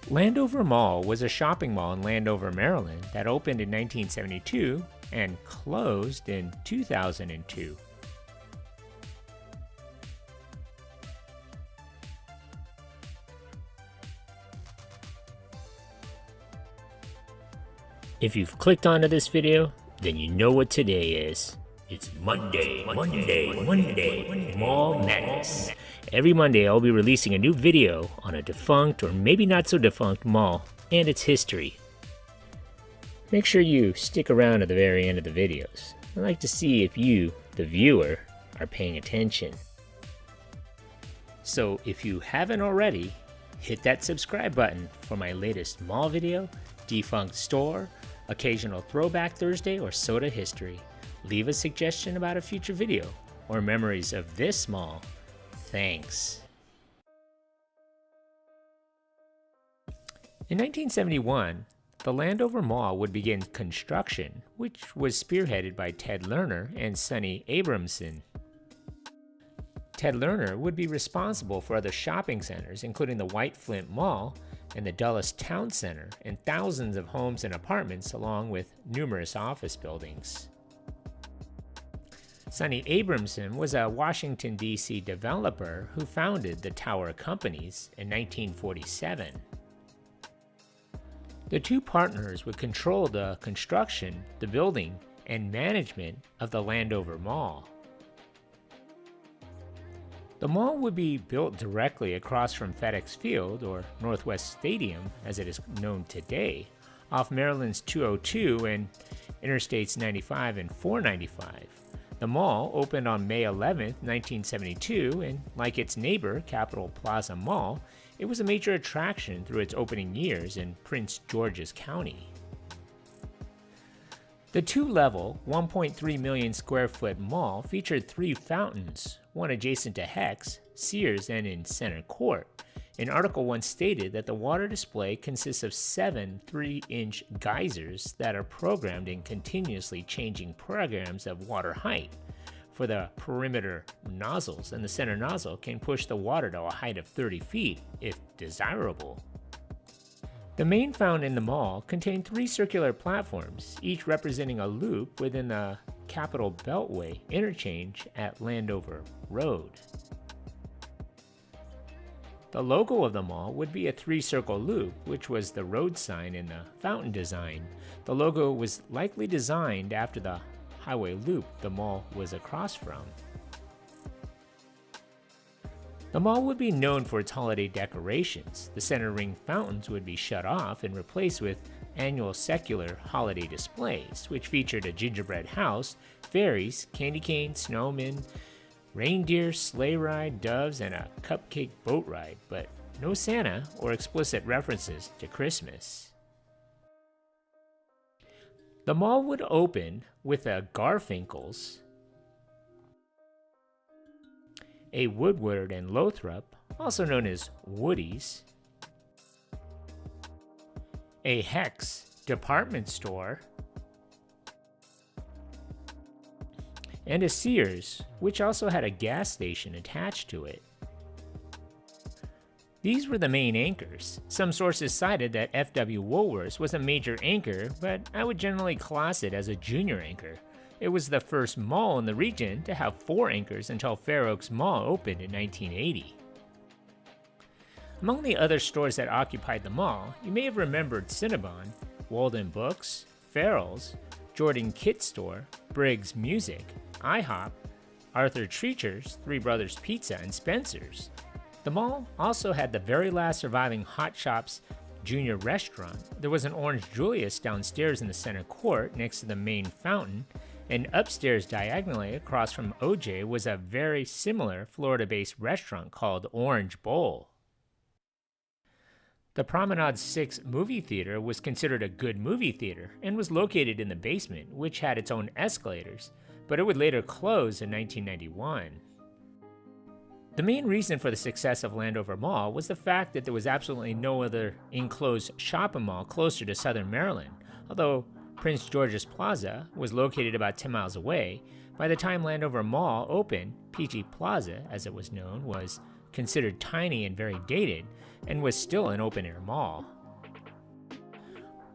Landover Mall was a shopping mall in Landover, Maryland that opened in 1972 and closed in 2002. If you've clicked onto this video, then you know what today is. It's Monday, Mall Madness. Every Monday I'll be releasing a new video on a defunct or maybe not so defunct mall and its history. Make sure you stick around to the very end of the videos. I'd like to see if you, the viewer, are paying attention. So if you haven't already, hit that subscribe button for my latest mall video, defunct store, occasional throwback Thursday, or soda history. Leave a suggestion about a future video or memories of this mall. Thanks. In 1971, the Landover Mall would begin construction, which was spearheaded by Ted Lerner and Sonny Abramson. Ted Lerner would be responsible for other shopping centers, including the White Flint Mall and the Dulles Town Center, and thousands of homes and apartments, along with numerous office buildings. Sonny Abramson was a Washington, D.C. developer who founded the Tower Companies in 1947. The two partners would control the construction, the building, and management of the Landover Mall. The mall would be built directly across from FedEx Field, or Northwest Stadium as it is known today, off Maryland's 202 and Interstates 95 and 495. The mall opened on May 11, 1972, and like its neighbor, Capitol Plaza Mall, it was a major attraction through its opening years in Prince George's County. The two-level, 1.3 million square foot mall featured three fountains, one adjacent to Hex, Sears, and in Center Court. An article once stated that the water display consists of 7 3-inch geysers that are programmed in continuously changing programs of water height for the perimeter nozzles, and the center nozzle can push the water to a height of 30 feet if desirable. The main fountain in the mall contained 3 circular platforms, each representing a loop within the Capitol Beltway interchange at Landover Road. The logo of the mall would be a 3-circle loop, which was the road sign in the fountain design. The logo was likely designed after the highway loop the mall was across from. The mall would be known for its holiday decorations. The center ring fountains would be shut off and replaced with annual secular holiday displays, which featured a gingerbread house, fairies, candy canes, snowmen, reindeer, sleigh ride, doves, and a cupcake boat ride, but no Santa or explicit references to Christmas. The mall would open with a Garfinkel's, a Woodward and Lothrop, also known as Woody's, a Hex department store, and a Sears, which also had a gas station attached to it. These were the main anchors. Some sources cited that F.W. Woolworths was a major anchor, but I would generally class it as a junior anchor. It was the first mall in the region to have 4 anchors until Fair Oaks Mall opened in 1980. Among the other stores that occupied the mall, you may have remembered Cinnabon, Walden Books, Farrell's, Jordan Kit Store, Briggs Music, IHOP, Arthur Treacher's, Three Brothers Pizza, and Spencer's. The mall also had the very last surviving Hot Shops Junior restaurant. There was an Orange Julius downstairs in the center court next to the main fountain, and upstairs diagonally across from OJ was a very similar Florida-based restaurant called Orange Bowl. The Promenade 6 movie theater was considered a good movie theater and was located in the basement, which had its own escalators, but it would later close in 1991. The main reason for the success of Landover Mall was the fact that there was absolutely no other enclosed shopping mall closer to southern Maryland. Although Prince George's Plaza was located about 10 miles away, by the time Landover Mall opened, PG Plaza, as it was known, was considered tiny and very dated, and was still an open-air mall.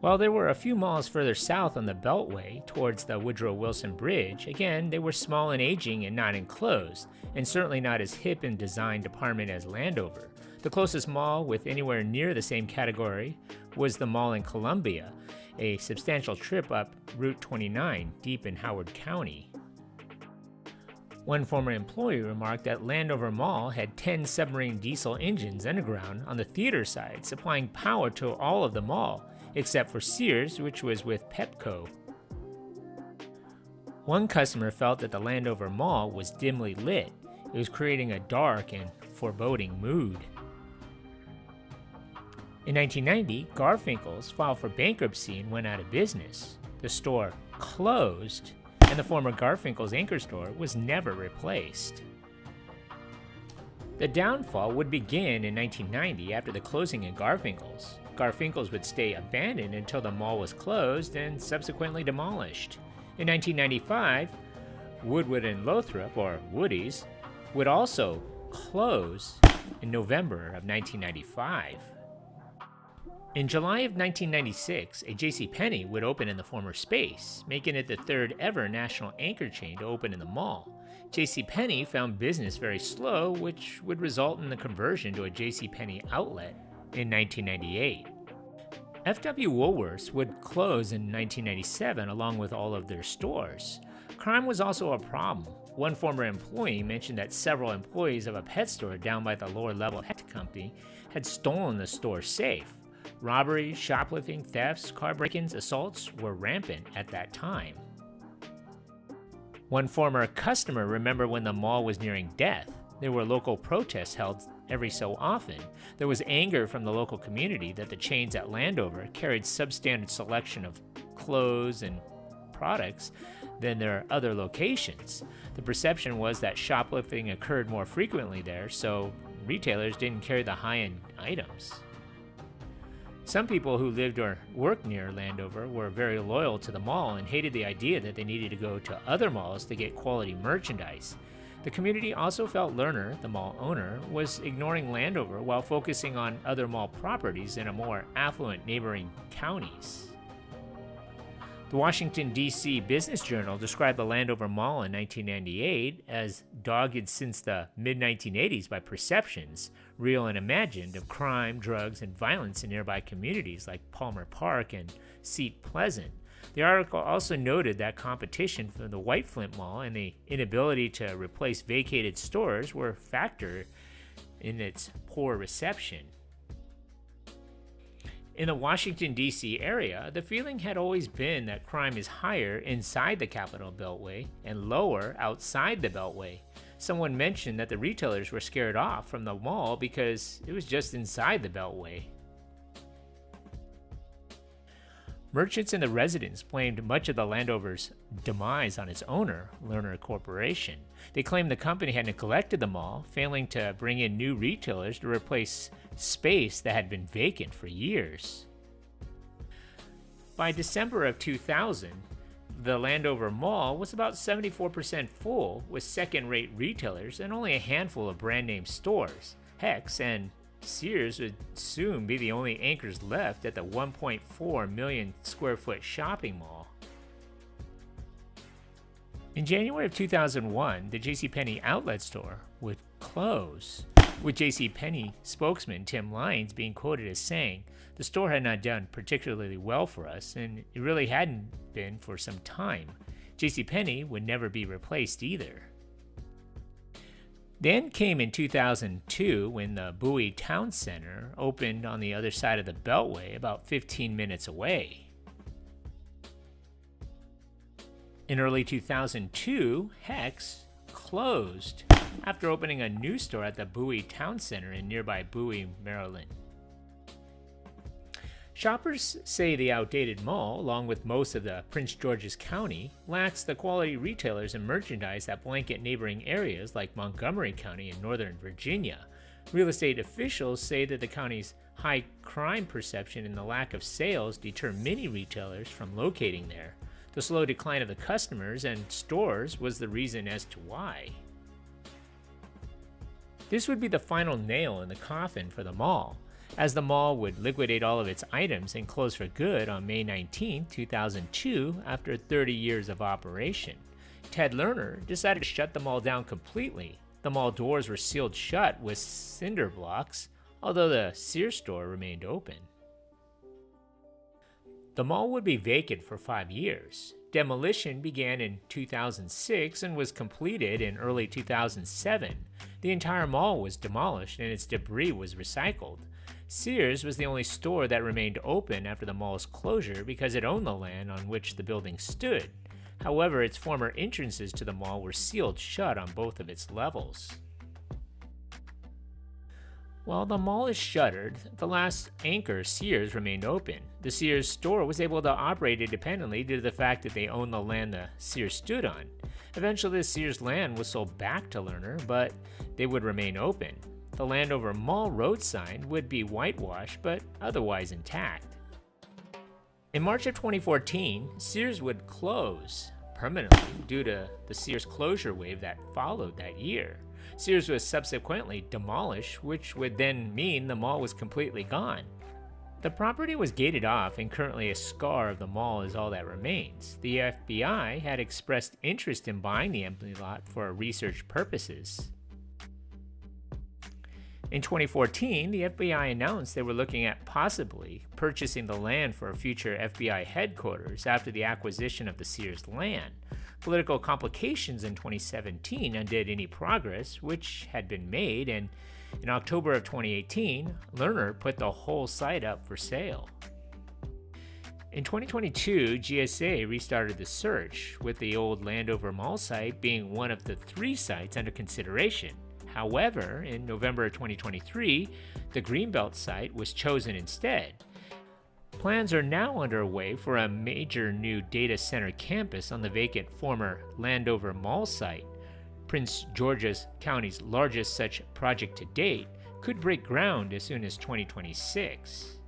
While there were a few malls further south on the Beltway towards the Woodrow Wilson Bridge, again, they were small and aging and not enclosed, and certainly not as hip in design department as Landover. The closest mall with anywhere near the same category was the mall in Columbia, a substantial trip up Route 29 deep in Howard County. One former employee remarked that Landover Mall had 10 submarine diesel engines underground on the theater side, supplying power to all of the mall, except for Sears, which was with Pepco. One customer felt that the Landover Mall was dimly lit. It was creating a dark and foreboding mood. In 1990, Garfinkel's filed for bankruptcy and went out of business. The store closed, and the former Garfinkel's anchor store was never replaced. The downfall would begin in 1990 after the closing of Garfinkel's. Garfinkel's would stay abandoned until the mall was closed and subsequently demolished. In 1995, Woodward and Lothrop, or Woody's, would also close in November of 1995. In July of 1996, a JCPenney would open in the former space, making it the third ever national anchor chain to open in the mall. JCPenney found business very slow, which would result in the conversion to a JCPenney outlet in 1998. F.W. Woolworths would close in 1997 along with all of their stores. Crime was also a problem. One former employee mentioned that several employees of a pet store down by the lower level pet company had stolen the store safe. Robberies, shoplifting, thefts, car break-ins, assaults were rampant at that time. One former customer remembered when the mall was nearing death. There were local protests held every so often. There was anger from the local community that the chains at Landover carried substandard selection of clothes and products than their other locations. The perception was that shoplifting occurred more frequently there, so retailers didn't carry the high-end items. Some people who lived or worked near Landover were very loyal to the mall and hated the idea that they needed to go to other malls to get quality merchandise. The community also felt Lerner, the mall owner, was ignoring Landover while focusing on other mall properties in a more affluent neighboring counties. The Washington, D.C. Business Journal described the Landover Mall in 1998 as dogged since the mid-1980s by perceptions, real and imagined, of crime, drugs, and violence in nearby communities like Palmer Park and Seat Pleasant. The article also noted that competition from the White Flint Mall and the inability to replace vacated stores were a factor in its poor reception. In the Washington, D.C. area, the feeling had always been that crime is higher inside the Capital Beltway and lower outside the Beltway. Someone mentioned that the retailers were scared off from the mall because it was just inside the Beltway. Merchants and the residents blamed much of the Landover's demise on its owner, Lerner Corporation. They claimed the company had neglected the mall, failing to bring in new retailers to replace space that had been vacant for years. By December of 2000, the Landover Mall was about 74% full with second-rate retailers and only a handful of brand-name stores. Hex and Sears would soon be the only anchors left at the 1.4 million square foot shopping mall. In January of 2001, the JCPenney outlet store would close, with JCPenney spokesman Tim Lyons being quoted as saying, "The store had not done particularly well for us, and it really hadn't been for some time. JCPenney would never be replaced either." The end came in 2002 when the Bowie Town Center opened on the other side of the Beltway about 15 minutes away. In early 2002, Hex closed after opening a new store at the Bowie Town Center in nearby Bowie, Maryland. Shoppers say the outdated mall, along with most of the Prince George's County, lacks the quality retailers and merchandise that blanket neighboring areas like Montgomery County and Northern Virginia. Real estate officials say that the county's high crime perception and the lack of sales deter many retailers from locating there. The slow decline of the customers and stores was the reason as to why. This would be the final nail in the coffin for the mall. as the mall would liquidate all of its items and close for good on May 19, 2002, after 30 years of operation. Ted Lerner decided to shut the mall down completely. The mall doors were sealed shut with cinder blocks, although the Sears store remained open. The mall would be vacant for 5 years. Demolition began in 2006 and was completed in early 2007. The entire mall was demolished and its debris was recycled. Sears was the only store that remained open after the mall's closure because it owned the land on which the building stood. However, its former entrances to the mall were sealed shut on both of its levels. While the mall is shuttered, the last anchor, Sears, remained open. The Sears store was able to operate independently due to the fact that they owned the land the Sears stood on. Eventually, the Sears land was sold back to Lerner, but they would remain open. The Landover Mall road sign would be whitewashed, but otherwise intact. In March of 2014, Sears would close permanently due to the Sears closure wave that followed that year. Sears was subsequently demolished, which would then mean the mall was completely gone. The property was gated off, and currently a scar of the mall is all that remains. The FBI had expressed interest in buying the empty lot for research purposes. In 2014, the FBI announced they were looking at possibly purchasing the land for a future FBI headquarters after the acquisition of the Sears land. Political complications in 2017 undid any progress which had been made, and in October of 2018, Lerner put the whole site up for sale. In 2022, GSA restarted the search, with the old Landover Mall site being one of the 3 sites under consideration. However, in November of 2023, the Greenbelt site was chosen instead. Plans are now underway for a major new data center campus on the vacant former Landover Mall site. Prince George's County's largest such project to date could break ground as soon as 2026.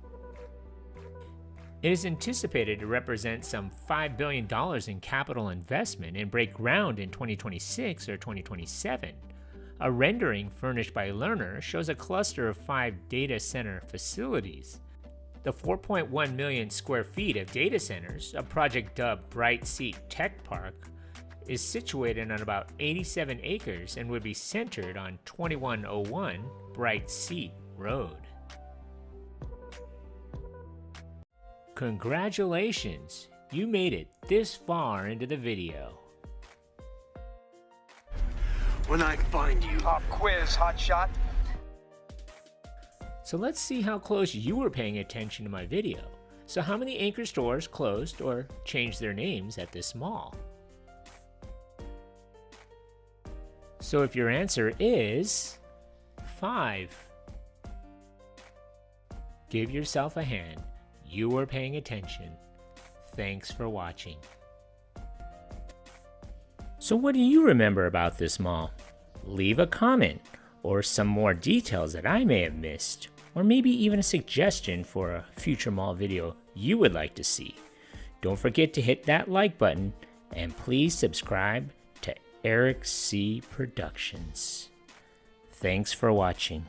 It is anticipated to represent some $5 billion in capital investment and break ground in 2026 or 2027. A rendering furnished by Lerner shows a cluster of 5 data center facilities. The 4.1 million square feet of data centers, a project dubbed Bright Seat Tech Park, is situated on about 87 acres and would be centered on 2101 Bright Seat Road. Congratulations! You made it this far into the video. When I find you. Pop quiz, hotshot. So let's see how close you were paying attention to my video. So how many anchor stores closed or changed their names at this mall? So if your answer is 5, give yourself a hand. You were paying attention. Thanks for watching. So what do you remember about this mall? Leave a comment or some more details that I may have missed, or maybe even a suggestion for a future mall video you would like to see. Don't forget to hit that like button and please subscribe to Eric C. Productions. Thanks for watching.